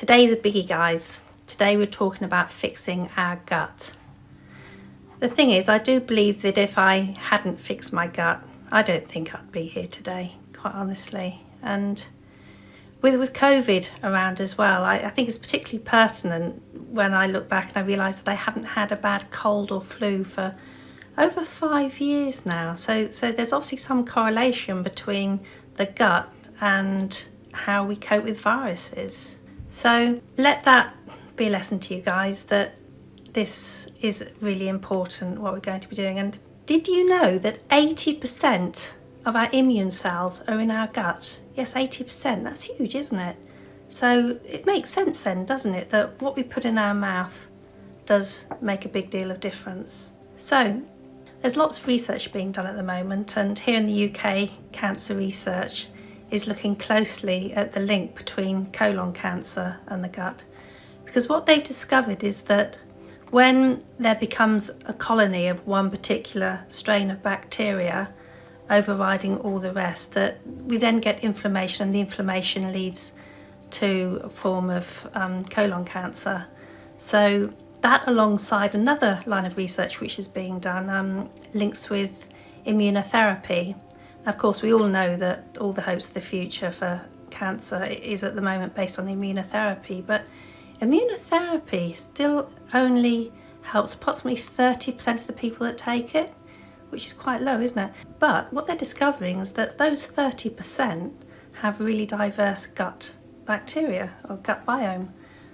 Today's a biggie, guys. Today we're talking about fixing our gut. The thing is, I do believe that if I hadn't fixed my gut, I don't think I'd be here today, quite honestly. And with COVID around as well, I think it's particularly pertinent when I look back and I realise that I haven't had a bad cold or flu for over 5 years now. So there's obviously some correlation between the gut and how we cope with viruses. So let that be a lesson to you guys that this is really important, what we're going to be doing. And did you know that 80% of our immune cells are in our gut? Yes, 80%. That's huge, isn't it? So it makes sense then, doesn't it, that what we put in our mouth does make a big deal of difference. So there's lots of research being done at the moment, and here in the UK, cancer research is looking closely at the link between colon cancer and the gut. Because what they've discovered is that when there becomes a colony of one particular strain of bacteria overriding all the rest, that we then get inflammation, and the inflammation leads to a form of colon cancer. So that, alongside another line of research which is being done, links with immunotherapy. Of course, we all know that all the hopes of the future for cancer is at the moment based on immunotherapy, but immunotherapy still only helps approximately 30% of the people that take it, which is quite low, isn't it? But what they're discovering is that those 30% have really diverse gut bacteria or gut biome.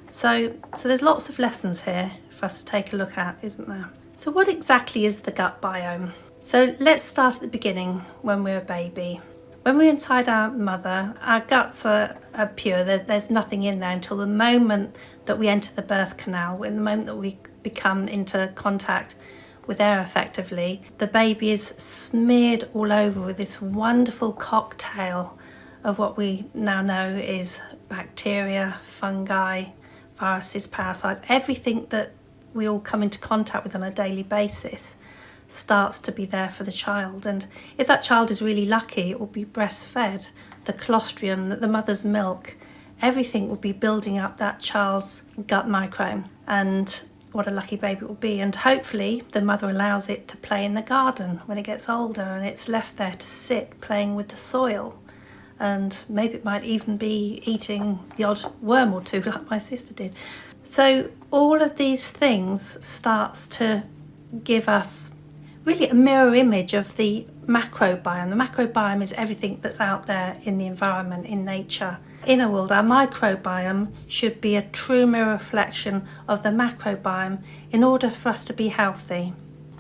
So there's lots of lessons here for us to take a look at, isn't there? So what exactly is the gut biome? So let's start at the beginning, when we're a baby. When we're inside our mother, our guts are pure. There's nothing in there until the moment that we enter the birth canal. In the moment that we become into contact with air effectively, the baby is smeared all over with this wonderful cocktail of what we now know is bacteria, fungi, viruses, parasites, everything that we all come into contact with on a daily basis starts to be there for the child. And if that child is really lucky, it will be breastfed. The colostrum, the mother's milk, everything will be building up that child's gut microbe, and what a lucky baby it will be. And hopefully the mother allows it to play in the garden when it gets older, and it's left there to sit playing with the soil, and maybe it might even be eating the odd worm or two like my sister did. So all of these things starts to give us really a mirror image of the macrobiome. The macrobiome is everything that's out there in the environment, in nature. In our world, our microbiome should be a true mirror reflection of the macrobiome in order for us to be healthy.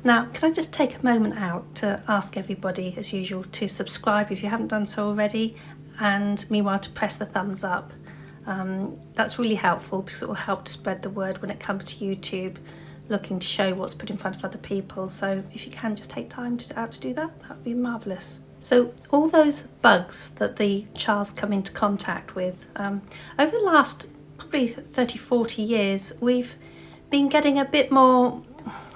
Now, can I just take a moment out to ask everybody, as usual, to subscribe if you haven't done so already, and meanwhile to press the thumbs up. That's really helpful because it will help to spread the word when it comes to YouTube looking to show what's put in front of other people. So if you can just take time to do that, that would be marvellous. So all those bugs that the child's come into contact with, over the last probably 30-40 years, we've been getting a bit more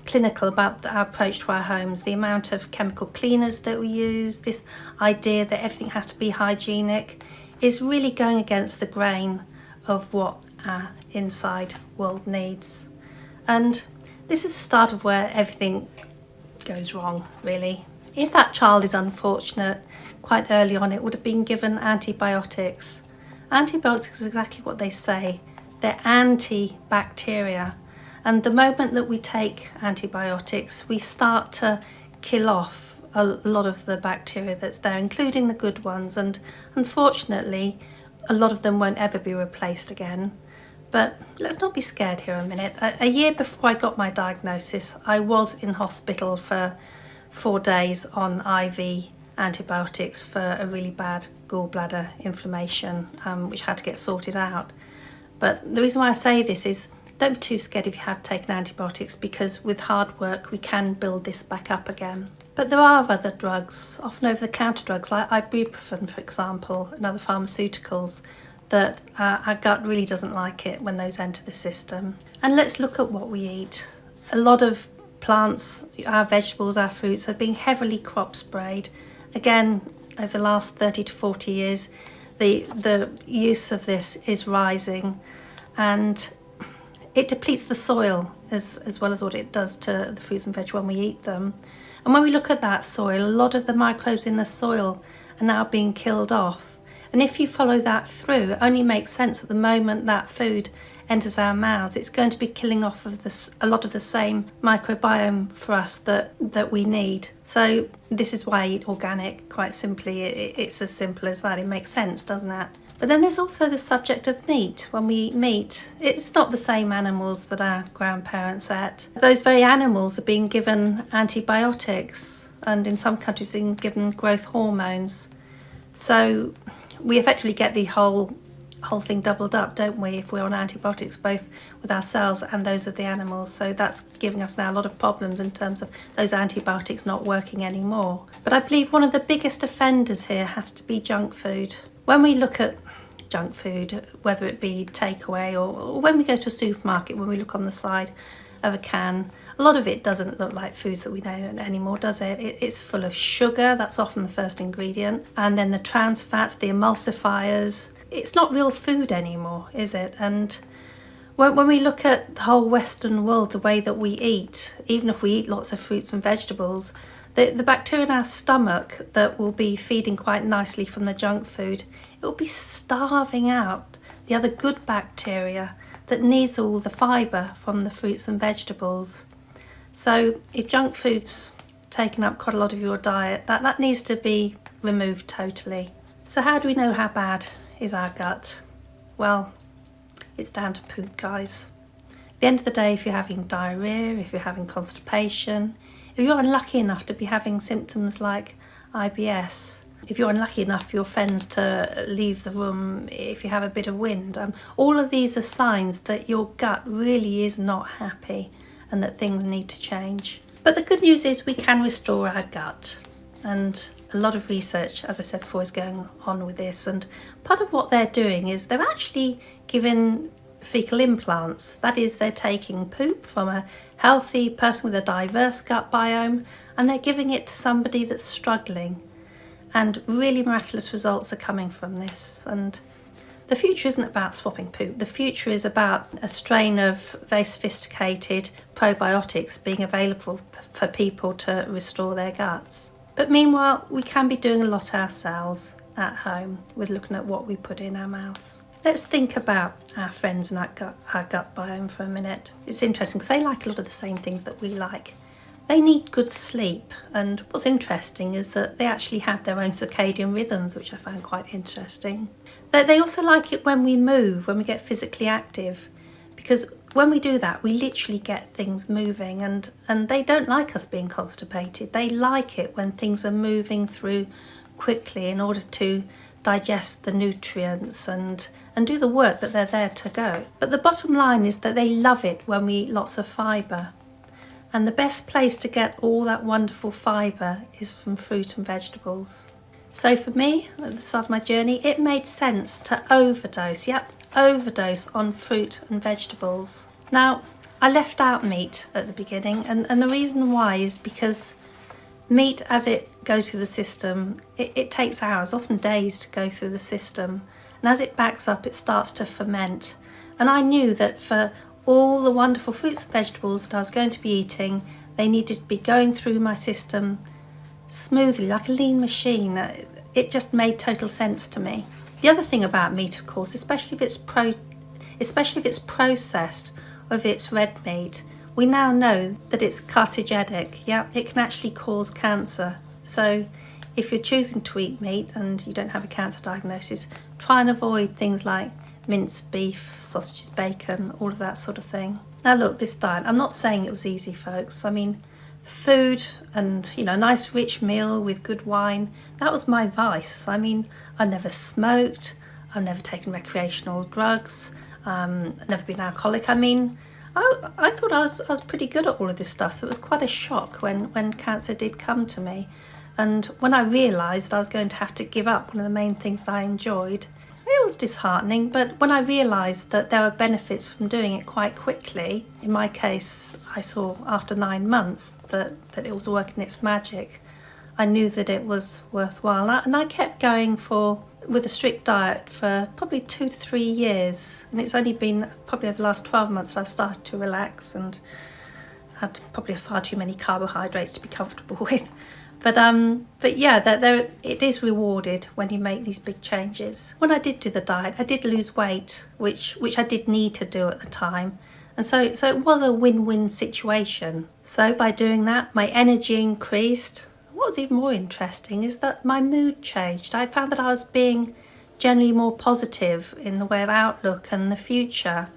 clinical about our approach to our homes. The amount of chemical cleaners that we use, this idea that everything has to be hygienic, is really going against the grain of what our inside world needs. And this is the start of where everything goes wrong, really. If that child is unfortunate, quite early on it would have been given antibiotics. Antibiotics is exactly what they say. They're anti-bacteria. And the moment that we take antibiotics, we start to kill off a lot of the bacteria that's there, including the good ones. And unfortunately, a lot of them won't ever be replaced again. But let's not be scared here a minute. A year before I got my diagnosis, I was in hospital for 4 days on IV antibiotics for a really bad gallbladder inflammation, which had to get sorted out. But the reason why I say this is, don't be too scared if you have taken antibiotics, because with hard work we can build this back up again. But there are other drugs, often over-the-counter drugs like ibuprofen, for example, and other pharmaceuticals, that our gut really doesn't like it when those enter the system. And let's look at what we eat. A lot of plants, our vegetables, our fruits are being heavily crop sprayed. Again, over the last 30 to 40 years, the use of this is rising. and it depletes the soil as well as what it does to the fruits and veg when we eat them. And when we look at that soil, a lot of the microbes in the soil are now being killed off. And if you follow that through, it only makes sense at the moment that food enters our mouths, it's going to be killing off of a lot of the same microbiome for us that we need. So this is why I eat organic, quite simply. It's as simple as that. It makes sense, doesn't it? But then there's also the subject of meat. When we eat meat, it's not the same animals that our grandparents ate. Those very animals are being given antibiotics, and in some countries being given growth hormones. So we effectively get the whole thing doubled up, don't we, if we're on antibiotics, both with ourselves and those of the animals. So that's giving us now a lot of problems in terms of those antibiotics not working anymore. But I believe one of the biggest offenders here has to be junk food. When we look at junk food, whether it be takeaway or when we go to a supermarket, when we look on the side of a can, a lot of it doesn't look like foods that we know anymore, does it? It's full of sugar, that's often the first ingredient, and then the trans fats, the emulsifiers. It's not real food anymore, is it? And when we look at the whole Western world, the way that we eat, even if we eat lots of fruits and vegetables, the bacteria in our stomach that will be feeding quite nicely from the junk food, it will be starving out the other good bacteria that needs all the fibre from the fruits and vegetables. So if junk food's taken up quite a lot of your diet, that needs to be removed totally. So how do we know how bad is our gut? Well, it's down to poop, guys. At the end of the day, if you're having diarrhea, if you're having constipation, if you're unlucky enough to be having symptoms like IBS, if you're unlucky enough for your friends to leave the room, if you have a bit of wind, all of these are signs that your gut really is not happy and that things need to change. But the good news is we can restore our gut, and a lot of research, as I said before, is going on with this, and part of what they're doing is they're actually giving fecal implants. That is, they're taking poop from a healthy person with a diverse gut biome and they're giving it to somebody that's struggling, and really miraculous results are coming from this. And the future isn't about swapping poop. The future is about a strain of very sophisticated probiotics being available for people to restore their guts. But meanwhile, we can be doing a lot ourselves at home with looking at what we put in our mouths. Let's think about our friends and our gut biome for a minute. It's interesting because they like a lot of the same things that we like. They need good sleep, and what's interesting is that they actually have their own circadian rhythms, which I found quite interesting. They also like it when we move, when we get physically active, because when we do that, we literally get things moving, and they don't like us being constipated. They like it when things are moving through quickly in order to digest the nutrients and do the work that they're there to go. But the bottom line is that they love it when we eat lots of fibre. And the best place to get all that wonderful fibre is from fruit and vegetables. So for me, at the start of my journey, it made sense to overdose on fruit and vegetables. Now, I left out meat at the beginning, and the reason why is because meat, as it goes through the system, it takes hours, often days, to go through the system. And as it backs up, it starts to ferment. And I knew that for all the wonderful fruits and vegetables that I was going to be eating, they needed to be going through my system smoothly, like a lean machine. It just made total sense to me. The other thing about meat, of course, especially if it's processed, or if it's red meat, we now know that it's carcinogenic. Yeah, it can actually cause cancer. So if you're choosing to eat meat and you don't have a cancer diagnosis, try and avoid things like minced beef, sausages, bacon, all of that sort of thing. Now look, this diet, I'm not saying it was easy, folks. I mean, food and, a nice rich meal with good wine, that was my vice. I mean, I never smoked, I've never taken recreational drugs, I've never been alcoholic. I mean, I thought I was pretty good at all of this stuff, so it was quite a shock when cancer did come to me. And when I realised that I was going to have to give up one of the main things that I enjoyed, it was disheartening. But when I realised that there were benefits from doing it quite quickly, in my case, I saw after 9 months that it was working its magic, I knew that it was worthwhile. And I kept going for with a strict diet for probably 2 to 3 years, and it's only been probably over the last 12 months that I've started to relax and had probably far too many carbohydrates to be comfortable with. But yeah, it is rewarded when you make these big changes. When I did do the diet, I did lose weight, which I did need to do at the time. And so it was a win-win situation. So by doing that, my energy increased. What was even more interesting is that my mood changed. I found that I was being generally more positive in the way of outlook and the future.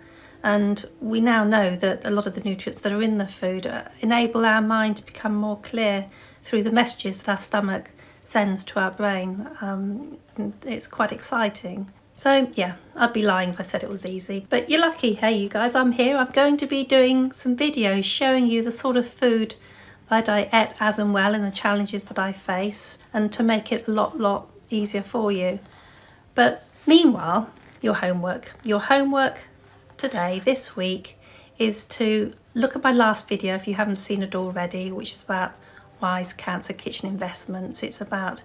And we now know that a lot of the nutrients that are in the food enable our mind to become more clear through the messages that our stomach sends to our brain. It's quite exciting. So yeah, I'd be lying if I said it was easy, but you're lucky. Hey you guys, I'm here. I'm going to be doing some videos showing you the sort of food that I ate as and well and the challenges that I faced, and to make it a lot easier for you. But meanwhile, your homework today, this week, is to look at my last video if you haven't seen it already, which is about wise cancer kitchen investments. It's about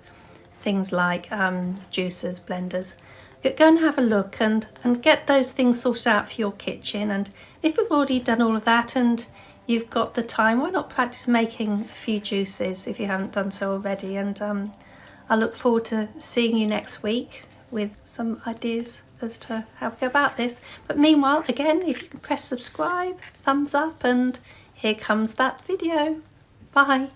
things like juicers, blenders. Go and have a look and get those things sorted out for your kitchen. And if you've already done all of that and you've got the time, why not practice making a few juices if you haven't done so already? And I look forward to seeing you next week with some ideas as to how to go about this. But meanwhile, again, if you can press subscribe, thumbs up, and here comes that video. Bye.